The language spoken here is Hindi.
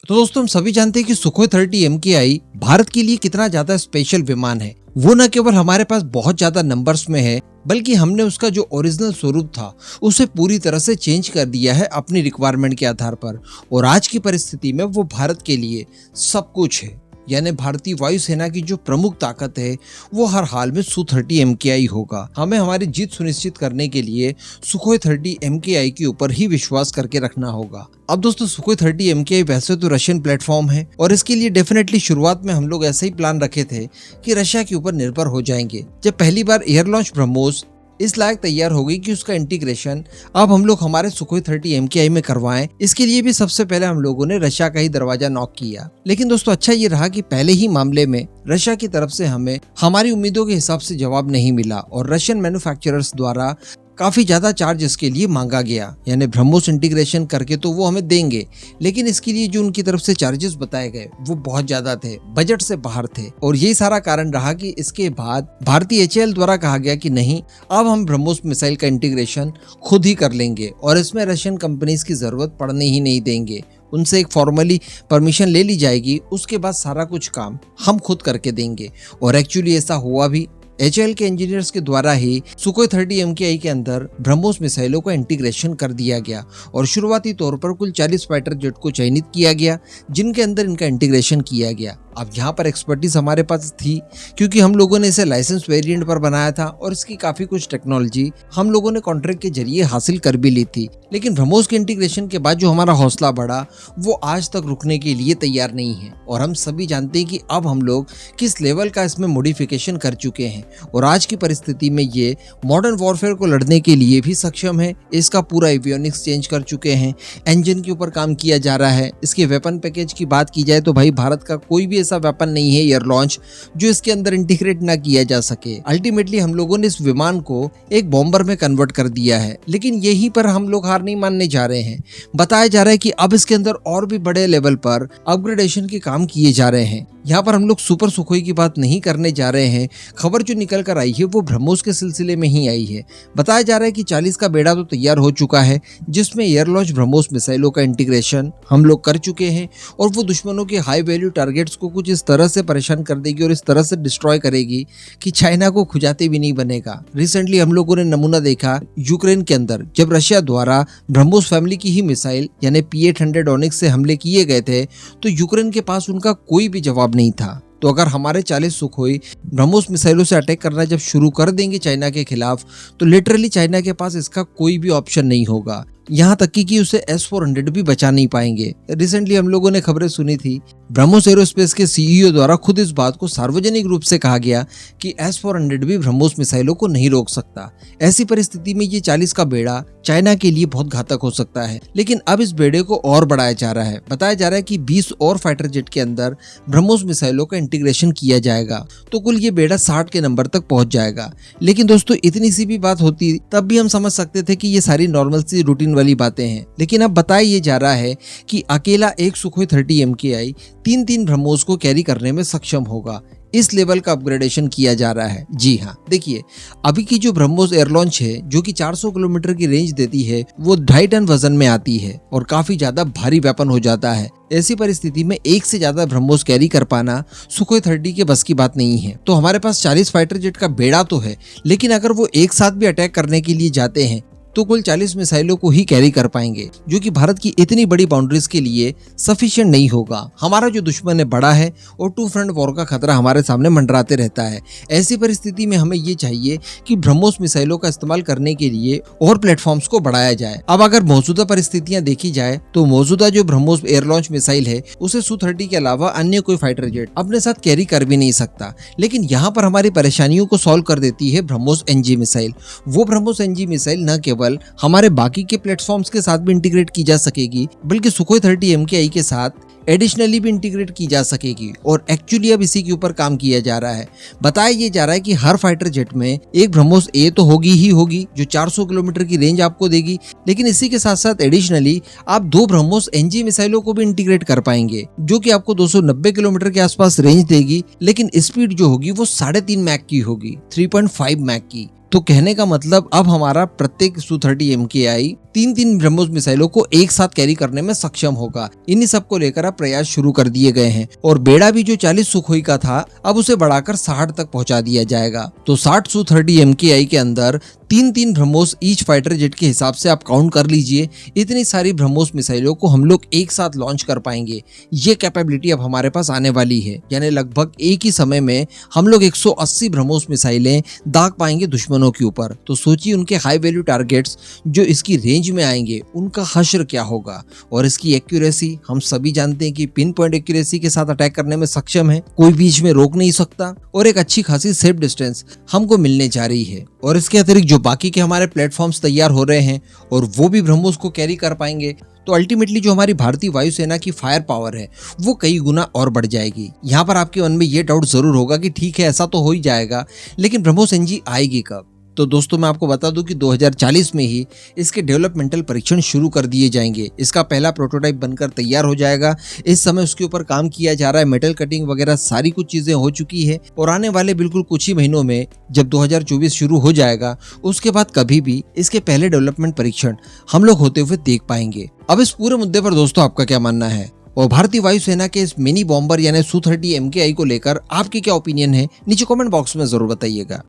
तो दोस्तों हम सभी जानते हैं कि सुखोई 30 MKI भारत के लिए कितना ज्यादा स्पेशल विमान है। वो न केवल हमारे पास बहुत ज्यादा नंबर्स में है, बल्कि हमने उसका जो ओरिजिनल स्वरूप था उसे पूरी तरह से चेंज कर दिया है अपनी रिक्वायरमेंट के आधार पर। और आज की परिस्थिति में वो भारत के लिए सब कुछ है। यानी भारतीय वायुसेना की जो प्रमुख ताकत है वो हर हाल में Su-30 MKI होगा। हमें हमारी जीत सुनिश्चित करने के लिए सुखोई 30 MKI के ऊपर ही विश्वास करके रखना होगा। अब दोस्तों सुखोई 30 MKI वैसे तो रशियन प्लेटफॉर्म है और इसके लिए डेफिनेटली शुरुआत में हम लोग ऐसे ही प्लान रखे थे कि रशिया के ऊपर निर्भर हो जाएंगे। जब पहली बार एयर लॉन्च ब्रह्मोस इस लायक तैयार हो गई कि उसका इंटीग्रेशन अब हम लोग हमारे सुखोई 30 MKI में करवाएं, इसके लिए भी सबसे पहले हम लोगों ने रशिया का ही दरवाजा नॉक किया। लेकिन दोस्तों अच्छा ये रहा कि पहले ही मामले में रशिया की तरफ से हमें हमारी उम्मीदों के हिसाब से जवाब नहीं मिला और रशियन मैन्युफैक्चरर्स द्वारा काफी ज्यादा चार्ज इसके लिए मांगा गया। यानी ब्रह्मोस इंटीग्रेशन करके तो वो हमें देंगे, लेकिन इसके लिए जो उनकी तरफ से चार्जेस बताए गए वो बहुत ज्यादा थे, बजट से बाहर थे। और यही सारा कारण रहा कि इसके बाद भारतीय HAL द्वारा कहा गया कि नहीं, अब हम ब्रह्मोस मिसाइल का इंटीग्रेशन खुद ही कर लेंगे और इसमें रशियन कंपनीज की जरूरत पड़ने ही नहीं देंगे। उनसे एक फॉर्मली परमिशन ले ली जाएगी, उसके बाद सारा कुछ काम हम खुद करके देंगे। और एक्चुअली ऐसा हुआ भी। HAL के इंजीनियर्स के द्वारा ही सुखोई 30 MKI के अंदर ब्रह्मोस मिसाइलों का इंटीग्रेशन कर दिया गया और शुरुआती तौर पर कुल 40 फाइटर जेट को चयनित किया गया जिनके अंदर इनका इंटीग्रेशन किया गया। अब यहाँ पर एक्सपर्टीज हमारे पास थी क्योंकि हम लोगों ने इसे लाइसेंस वेरिएंट पर बनाया था और इसकी काफी कुछ टेक्नोलॉजी हम लोगों ने कॉन्ट्रैक्ट के जरिए हासिल कर भी ली थी। लेकिन ब्रह्मोस के इंटीग्रेशन के बाद जो हमारा हौसला बढ़ा वो आज तक रुकने के लिए तैयार नहीं है। और हम सभी जानते हैं कि अब हम लोग किस लेवल का इसमें मॉडिफिकेशन कर चुके हैं और आज की परिस्थिति में ये मॉडर्न वॉरफेयर को लड़ने के लिए भी सक्षम है। इसका पूरा एवियोनिक्स चेंज कर चुके हैं, इंजन के ऊपर काम किया जा रहा है। इसके वेपन पैकेज की बात की जाए तो भाई भारत का कोई भी ऐसा वेपन नहीं है एयर लॉन्च जो इसके अंदर इंटीग्रेट ना किया जा सके। अल्टीमेटली हम लोगों ने इस विमान को एक बॉम्बर में कन्वर्ट कर दिया है, लेकिन यहीं पर हम लोग हार नहीं मानने जा रहे हैं। बताया जा रहा है कि अब इसके अंदर और भी बड़े लेवल पर अपग्रेडेशन के काम किए जा रहे हैं। यहाँ पर हम लोग सुपर सुखोई की बात नहीं करने जा रहे हैं। खबर जो निकल कर आई है वो ब्रह्मोस के सिलसिले में ही आई है। बताया जा रहा है कि 40 का बेड़ा तो तैयार हो चुका है जिसमें एयर लॉन्च ब्रह्मोस मिसाइलों का इंटीग्रेशन हम लोग कर चुके हैं और वो दुश्मनों के हाई वैल्यू टारगेट्स को कुछ इस तरह से परेशान कर देगी और इस तरह से डिस्ट्रॉय करेगी कि चाइना को खुजाते भी नहीं बनेगा। रिसेंटली हम लोगों ने नमूना देखा यूक्रेन के अंदर, जब रशिया द्वारा ब्रह्मोस फैमिली की ही मिसाइल यानी P-800 ओनिक्स से हमले किए गए थे तो यूक्रेन के पास उनका कोई भी जवाब नहीं था। तो अगर हमारे 40 सुखोई ब्रह्मोस मिसाइलों से अटैक करना जब शुरू कर देंगे चाइना के खिलाफ तो लिटरली चाइना के पास इसका कोई भी ऑप्शन नहीं होगा। यहाँ तक कि उसे S-400 भी बचा नहीं पाएंगे। रिसेंटली हम लोगों ने खबरें सुनी थी, ब्रह्मोस एरोस्पेस के CEO द्वारा खुद इस बात को सार्वजनिक रूप से कहा गया कि S-400 भी ब्रह्मोस मिसाइलों को नहीं रोक सकता। ऐसी परिस्थिति में ये 40 का बेड़ा चाइना के लिए बहुत घातक हो सकता है। लेकिन अब इस बेड़े को और बढ़ाया जा रहा है। बताया जा रहा है कि 20 और फाइटर जेट के अंदर ब्रह्मोस मिसाइलों का इंटीग्रेशन किया जाएगा तो कुल ये बेड़ा 60 के नंबर तक पहुंच जाएगा। लेकिन दोस्तों इतनी सी भी बात होती तब भी हम समझ सकते थे कि ये सारी नॉर्मल सी रूटीन वाली बातें हैं। लेकिन अब बताया ये जा रहा है कि अकेला एक सुखोई 30 MKI 3 ब्रह्मोस को कैरी करने में सक्षम होगा। इस लेवल का अपग्रेडेशन किया जा रहा है। जी हाँ, देखिए अभी की जो ब्रह्मोस एयर लॉन्च है जो कि 400 किलोमीटर की रेंज देती है वो 2.5 टन वजन में आती है और काफी ज्यादा भारी वेपन हो जाता है। ऐसी परिस्थिति में एक से ज्यादा ब्रह्मोस कैरी कर पाना सुखोई 30 के बस की बात नहीं है। तो हमारे पास 40 फाइटर जेट का बेड़ा तो है, लेकिन अगर वो एक साथ भी अटैक करने के लिए जाते हैं तो कुल 40 मिसाइलों को ही कैरी कर पाएंगे, जो कि भारत की इतनी बड़ी बाउंड्रीज के लिए सफिशिएंट नहीं होगा। हमारा जो दुश्मन है बड़ा है और 2 फ्रंट वॉर का खतरा हमारे सामने मंडराते रहता है। ऐसी परिस्थिति में हमें ये चाहिए कि ब्रह्मोस मिसाइलों का इस्तेमाल करने के लिए और प्लेटफॉर्म्स को बढ़ाया जाए। अब अगर मौजूदा परिस्थितियां देखी जाए तो मौजूदा जो ब्रह्मोस एयर लॉन्च मिसाइल है उसे Su-30 के अलावा अन्य कोई फाइटर जेट अपने साथ कैरी कर भी नहीं सकता। लेकिन यहाँ पर हमारी परेशानियों को सॉल्व कर देती है ब्रह्मोस NG मिसाइल। वो ब्रह्मोस NG मिसाइल न केवल हमारे बाकी के प्लेटफॉर्म्स के साथ भी इंटीग्रेट की जा सकेगी बल्कि सुखोई 30 MKI के साथ एडिशनली भी इंटीग्रेट की जा सकेगी और एक्चुअली अब इसी के ऊपर काम किया जा रहा है। बताया ये जा रहा है कि हर फाइटर जेट में एक ब्रह्मोस A तो होगी ही होगी जो 400 किलोमीटर की रेंज आपको देगी, लेकिन इसी के साथ साथ एडिशनली आप 2 ब्रह्मोस NG मिसाइलों को भी इंटीग्रेट कर पाएंगे जो कि आपको 290 किलोमीटर के आसपास रेंज देगी, लेकिन स्पीड जो होगी वो 3.5 मैक की होगी, 3.5 मैक की। तो कहने का मतलब अब हमारा प्रत्येक Su-30 MKI तीन ब्रह्मोस मिसाइलों को एक साथ कैरी करने में सक्षम होगा। इन्हीं सब को लेकर अब प्रयास शुरू कर दिए गए हैं और बेड़ा भी जो 40 सुखोई का था अब उसे बढ़ाकर 60 तक पहुंचा दिया जाएगा। तो 60 Su-30 MKI के अंदर तीन ब्रह्मोस ईच फाइटर जेट के हिसाब से आप काउंट कर लीजिए, इतनी सारी ब्रह्मोस मिसाइलों को हम लोग एक साथ लॉन्च कर पाएंगे। ये कैपेबिलिटी अब हमारे पास आने वाली है, यानी लगभग एक ही समय में हम लोग 180 ब्रह्मोस मिसाइलें दाग पाएंगे दुश्मनों के ऊपर। तो सोचिए उनके हाई वैल्यू टारगेट्स जो इसकी रेंज में आएंगे उनका हश्र क्या होगा। और इसकी एक्यूरेसी हम सभी जानते हैं कि पिन पॉइंट एक्यूरेसी के साथ अटैक करने में सक्षम है, कोई बीच में रोक नहीं सकता और एक अच्छी खासी सेफ डिस्टेंस हमको मिलने जा रही है। और इसके अतिरिक्त जो बाकी के हमारे प्लेटफॉर्म्स तैयार हो रहे हैं और वो भी ब्रह्मोस को कैरी कर पाएंगे, तो अल्टीमेटली जो हमारी भारतीय वायुसेना की फायर पावर है वो कई गुना और बढ़ जाएगी। यहाँ पर आपके मन में ये डाउट जरूर होगा कि ठीक है ऐसा तो हो ही जाएगा, लेकिन ब्रह्मोस NG आएगी कब? तो दोस्तों मैं आपको बता दूं कि 2040 में ही इसके डेवलपमेंटल परीक्षण शुरू कर दिए जाएंगे। इसका पहला प्रोटोटाइप बनकर तैयार हो जाएगा। इस समय उसके ऊपर काम किया जा रहा है, मेटल कटिंग वगैरह सारी कुछ चीजें हो चुकी है और आने वाले बिल्कुल कुछ ही महीनों में जब 2024 शुरू हो जाएगा उसके बाद कभी भी इसके पहले डेवलपमेंट परीक्षण हम लोग होते हुए देख पाएंगे। अब इस पूरे मुद्दे पर दोस्तों आपका क्या मानना है और भारतीय वायुसेना के इस मिनी बॉम्बर यानी Su-30 MKI को लेकर आपकी क्या ओपिनियन है, नीचे कमेंट बॉक्स में जरूर बताइएगा।